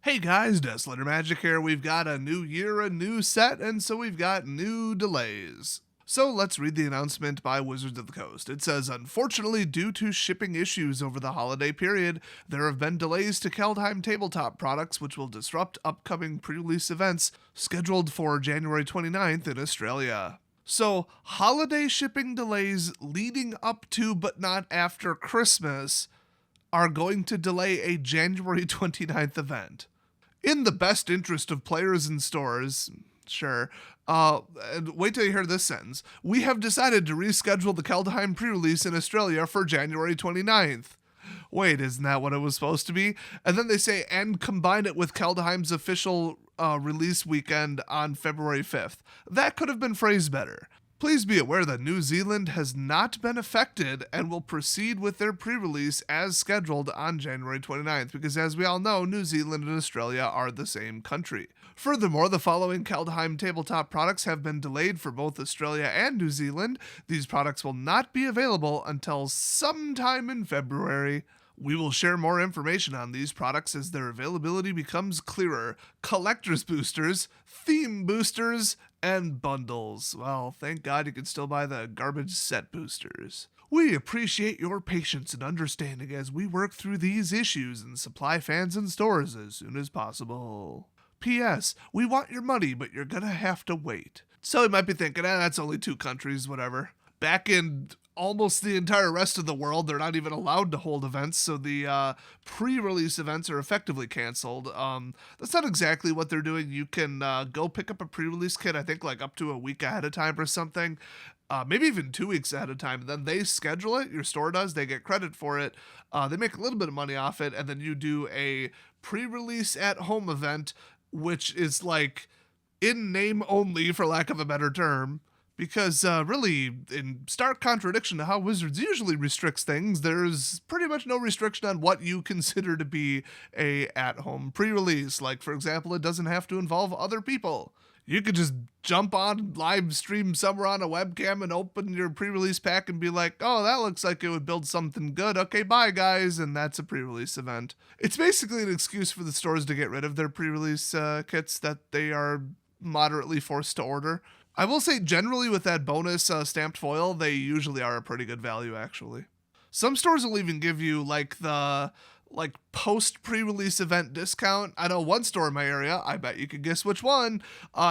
Hey guys, Desolator Magic here. We've got a new year, a new set, and so we've got new delays. So let's read the announcement by Wizards of the Coast. It says, unfortunately, due to shipping issues over the holiday period, there have been delays to Kaldheim tabletop products which will disrupt upcoming pre-release events scheduled for January 29th in Australia. So, holiday shipping delays leading up to but not after Christmas are going to delay a January 29th event. In the best interest of players and stores, sure. And wait till you hear this sentence. We have decided to reschedule the Kaldheim pre-release in Australia for January 29th. Wait, isn't that what it was supposed to be? And then they say, and combine it with Kaldheim's official release weekend on February 5th. That could have been phrased better. Please be aware that New Zealand has not been affected and will proceed with their pre-release as scheduled on January 29th, because as we all know, New Zealand and Australia are the same country. Furthermore, the following Kaldheim tabletop products have been delayed for both Australia and New Zealand. These products will not be available until sometime in February. We will share more information on these products as their availability becomes clearer. Collector's boosters, theme boosters, and bundles. Well, thank God you can still buy the garbage set boosters. We appreciate your patience and understanding as we work through these issues and supply fans and stores as soon as possible. P.S. We want your money, but you're gonna have to wait. So you might be thinking, that's only 2 countries, whatever. Back in almost the entire rest of the world, they're not even allowed to hold events, so the pre-release events are effectively canceled. That's not exactly what they're doing. You can go pick up a pre-release kit, I think like up to a week ahead of time or something, maybe even 2 weeks ahead of time. And then they schedule it, your store does, they get credit for it, they make a little bit of money off it, and then you do a pre-release at home event, which is like in name only, for lack of a better term. Because really, in stark contradiction to how Wizards usually restricts things, there's pretty much no restriction on what you consider to be a at-home pre-release. Like, for example, it doesn't have to involve other people. You could just jump on live stream somewhere on a webcam and open your pre-release pack and be like, oh, that looks like it would build something good. Okay, bye, guys. And that's a pre-release event. It's basically an excuse for the stores to get rid of their pre-release kits that they are moderately forced to order. I will say generally with that bonus stamped foil, they usually are a pretty good value actually. Some stores will even give you like the post pre-release event discount. I know one store in my area, I bet you could guess which one,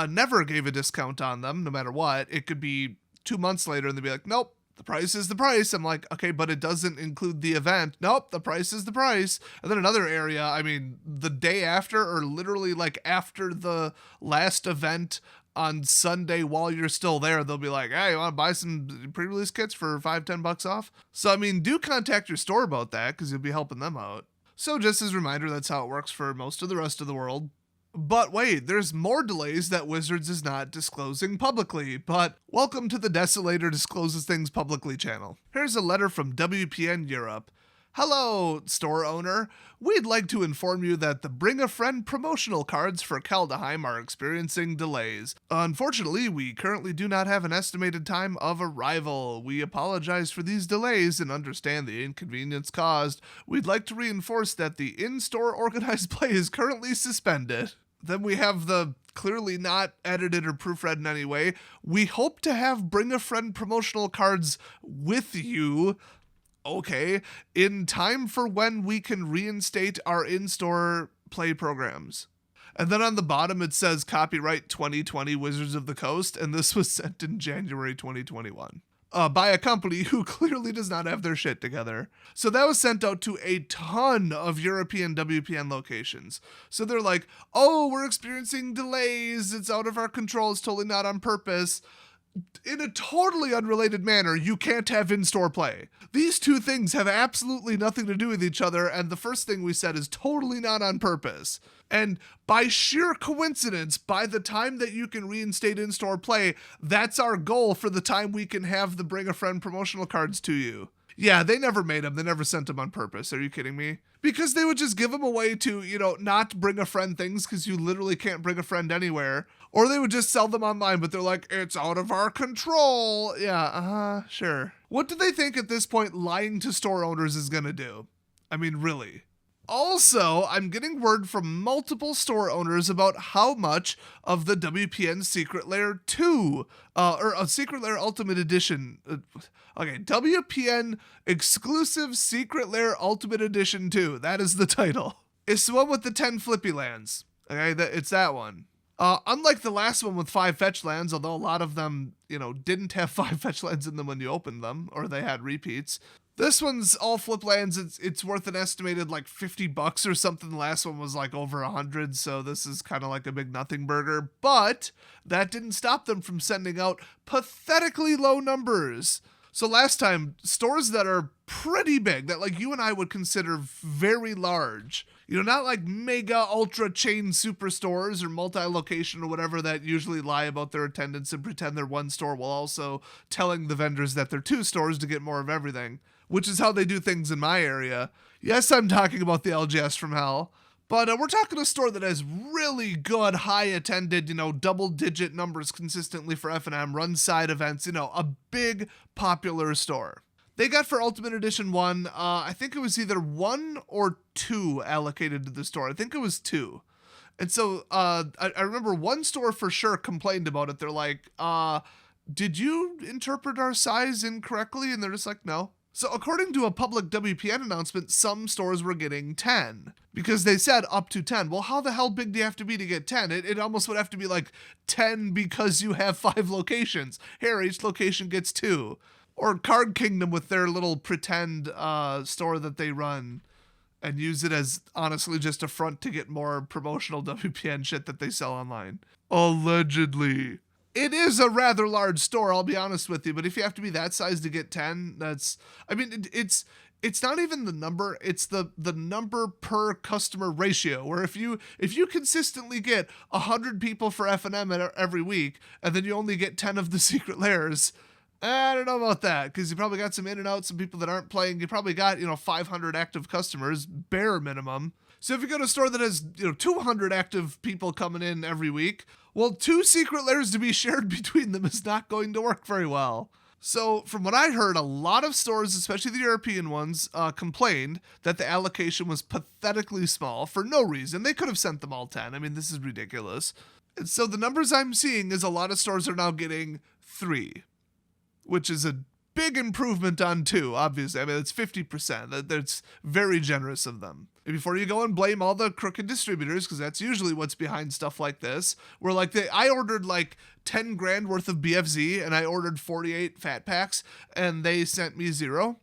never gave a discount on them no matter what. It could be 2 months later and they'd be like, nope, the price is the price. I'm like, okay, but it doesn't include the event. Nope, the price is the price. And then another area, I mean, the day after or literally like after the last event on Sunday while you're still there, they'll be like, hey, you want to buy some pre-release kits for $5-10 off? So, I mean, do contact your store about that because you'll be helping them out. So just as a reminder, that's how it works for most of the rest of the world. But wait, there's more delays that Wizards is not disclosing publicly, but welcome to the Desolator Discloses Things Publicly channel. Here's a letter from WPN Europe. Hello, store owner. We'd like to inform you that the Bring a Friend promotional cards for Kaldheim are experiencing delays. Unfortunately, we currently do not have an estimated time of arrival. We apologize for these delays and understand the inconvenience caused. We'd like to reinforce that the in-store organized play is currently suspended. Then we have the clearly not edited or proofread in any way. We hope to have Bring a Friend promotional cards with you. Okay, in time for when we can reinstate our in-store play programs. And then on the bottom it says copyright 2020 Wizards of the Coast, and this was sent in January 2021. By a company who clearly does not have their shit together. So that was sent out to a ton of European WPN locations. So they're like, oh, we're experiencing delays, it's out of our control, it's totally not on purpose. In a totally unrelated manner, you can't have in-store play. These two things have absolutely nothing to do with each other, and the first thing we said is totally not on purpose. And by sheer coincidence, by the time that you can reinstate in-store play, that's our goal for the time we can have the Bring a Friend promotional cards to you. Yeah, they never made them. They never sent them on purpose. Are you kidding me? Because they would just give them away to, not bring a friend things because you literally can't bring a friend anywhere. Or they would just sell them online, but they're like, it's out of our control. Yeah, sure. What do they think at this point lying to store owners is going to do? I mean, really. Also, I'm getting word from multiple store owners about how much of the WPN Secret Lair 2, or a Secret Lair Ultimate Edition, WPN Exclusive Secret Lair Ultimate Edition 2, that is the title. It's the one with the 10 flippy lands. Okay, it's that one. Unlike the last one with 5 fetch lands, although a lot of them, didn't have 5 fetch lands in them when you opened them, or they had repeats. This one's all flip lands. It's worth an estimated like $50 or something. The last one was like over 100, so this is kind of like a big nothing burger. But that didn't stop them from sending out pathetically low numbers. So last time, stores that are pretty big, that like you and I would consider very large, not like mega ultra chain superstores or multi-location or whatever that usually lie about their attendance and pretend they're one store while also telling the vendors that they're 2 stores to get more of everything, which is how they do things in my area. Yes, I'm talking about the LGS from hell. But we're talking a store that has really good, high-attended, double-digit numbers consistently for F&M, runs side events, a big, popular store. They got for Ultimate Edition 1, I think it was either 1 or 2 allocated to the store. I think it was 2. And so I remember one store for sure complained about it. They're like, did you interpret our size incorrectly? And they're just like, no. So according to a public WPN announcement, some stores were getting 10 because they said up to 10. Well, how the hell big do you have to be to get 10? It almost would have to be like 10 because you have 5 locations. Here, each location gets 2. Or Card Kingdom with their little pretend store that they run and use it as honestly just a front to get more promotional WPN shit that they sell online. Allegedly. It is a rather large store, I'll be honest with you, but if you have to be that size to get 10, it's not even the number, it's the number per customer ratio, where if you consistently get 100 people for F&M every week, and then you only get 10 of the secret lairs, I don't know about that, because you probably got some in and out, some people that aren't playing, you probably got, 500 active customers, bare minimum. So if you go to a store that has, 200 active people coming in every week, well, 2 secret lairs to be shared between them is not going to work very well. So from what I heard, a lot of stores, especially the European ones, complained that the allocation was pathetically small for no reason. They could have sent them all 10. I mean, this is ridiculous. And so the numbers I'm seeing is a lot of stores are now getting 3, which is a big improvement on 2, obviously. I mean, it's 50%. That's very generous of them. And before you go and blame all the crooked distributors, because that's usually what's behind stuff like this, where like I ordered like 10 grand worth of BFZ and I ordered 48 fat packs and they sent me 0.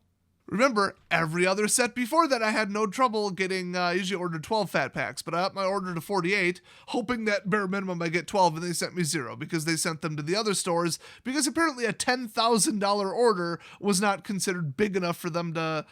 Remember, every other set before that I had no trouble getting, I usually ordered 12 fat packs, but I upped my order to 48, hoping that bare minimum I get 12, and they sent me 0, because they sent them to the other stores, because apparently a $10,000 order was not considered big enough for them to,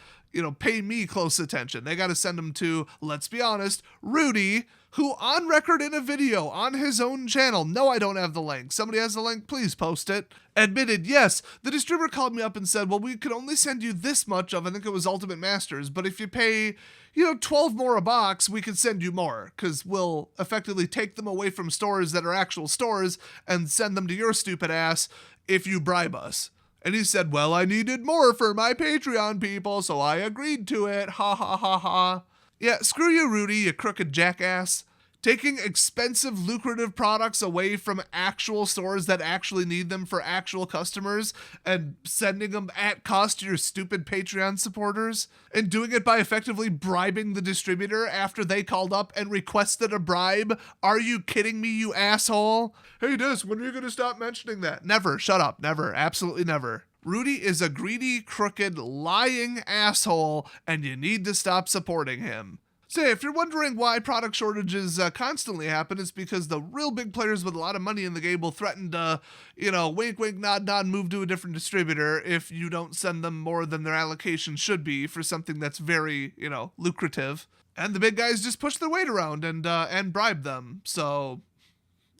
pay me close attention. They got to send them to, let's be honest, Rudy, who on record in a video on his own channel, no, I don't have the link. Somebody has the link, please post it. Admitted, yes, the distributor called me up and said, well, we could only send you this much of, I think it was Ultimate Masters, but if you pay, 12 more a box, we could send you more, because we'll effectively take them away from stores that are actual stores and send them to your stupid ass if you bribe us. And he said, well, I needed more for my Patreon people, so I agreed to it. Ha ha ha ha. Yeah, screw you, Rudy, you crooked jackass. Taking expensive, lucrative products away from actual stores that actually need them for actual customers and sending them at cost to your stupid Patreon supporters, and doing it by effectively bribing the distributor after they called up and requested a bribe. Are you kidding me, you asshole? Hey, Dis, when are you going to stop mentioning that? Never. Shut up. Never. Absolutely never. Rudy is a greedy, crooked, lying asshole, and you need to stop supporting him. So if you're wondering why product shortages constantly happen, it's because the real big players with a lot of money in the game will threaten to, wink, wink, nod, nod, move to a different distributor if you don't send them more than their allocation should be for something that's very, lucrative. And the big guys just push their weight around and bribe them. So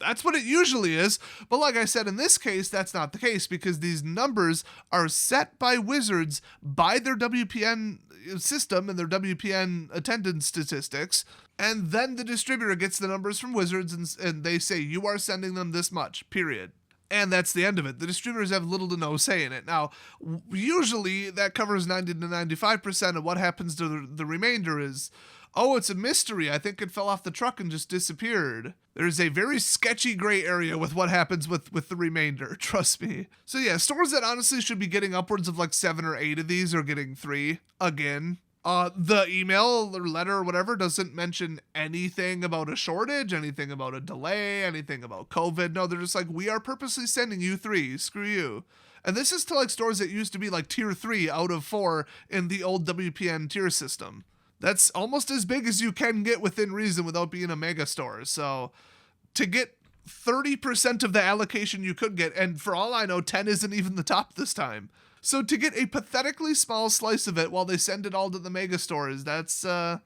that's what it usually is. But like I said, in this case, that's not the case, because these numbers are set by Wizards by their WPN system and their WPN attendance statistics. And then the distributor gets the numbers from Wizards and they say, you are sending them this much, period. And that's the end of it. The distributors have little to no say in it. Now, usually that covers 90 to 95%, and what happens to the remainder is Oh, it's a mystery. I think it fell off the truck and just disappeared. There's a very sketchy gray area with what happens with the remainder, trust me. So yeah, stores that honestly should be getting upwards of like 7 or 8 of these are getting 3 again. The email or letter or whatever doesn't mention anything about a shortage, anything about a delay, anything about COVID. No, they're just like, we are purposely sending you 3. Screw you. And this is to like stores that used to be like tier 3 out of 4 in the old WPN tier system. That's almost as big as you can get within reason without being a mega store. So to get 30% of the allocation you could get, and for all I know, 10 isn't even the top this time. So to get a pathetically small slice of it while they send it all to the mega stores, that's, I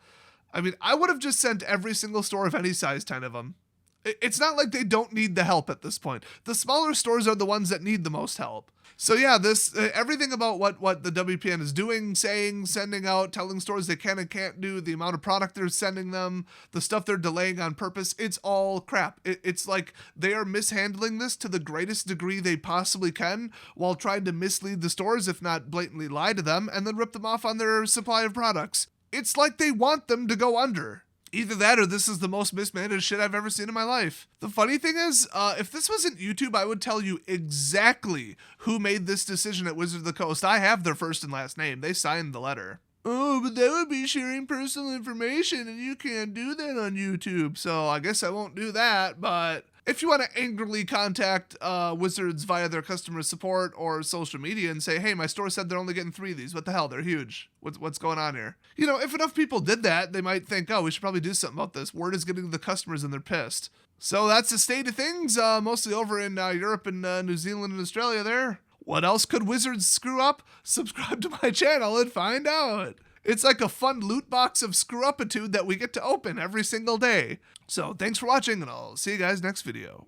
mean, I would have just sent every single store of any size 10 of them. It's not like they don't need the help at this point. The smaller stores are the ones that need the most help. So yeah, this everything about what the WPN is doing, saying, sending out, telling stores they can and can't do, the amount of product they're sending them, the stuff they're delaying on purpose, it's all crap. It's like they are mishandling this to the greatest degree they possibly can while trying to mislead the stores, if not blatantly lie to them, and then rip them off on their supply of products. It's like they want them to go under. Either that or this is the most mismanaged shit I've ever seen in my life. The funny thing is, if this wasn't YouTube, I would tell you exactly who made this decision at Wizard of the Coast. I have their first and last name. They signed the letter. Oh, but that would be sharing personal information, and you can't do that on YouTube. So I guess I won't do that, but if you want to angrily contact Wizards via their customer support or social media and say, hey, my store said they're only getting 3 of these. What the hell? They're huge. What's going on here? You know, if enough people did that, they might think, oh, we should probably do something about this. Word is getting to the customers and they're pissed. So that's the state of things, mostly over in Europe and New Zealand and Australia there. What else could Wizards screw up? Subscribe to my channel and find out. It's like a fun loot box of screw-uppitude that we get to open every single day. So thanks for watching, and I'll see you guys next video.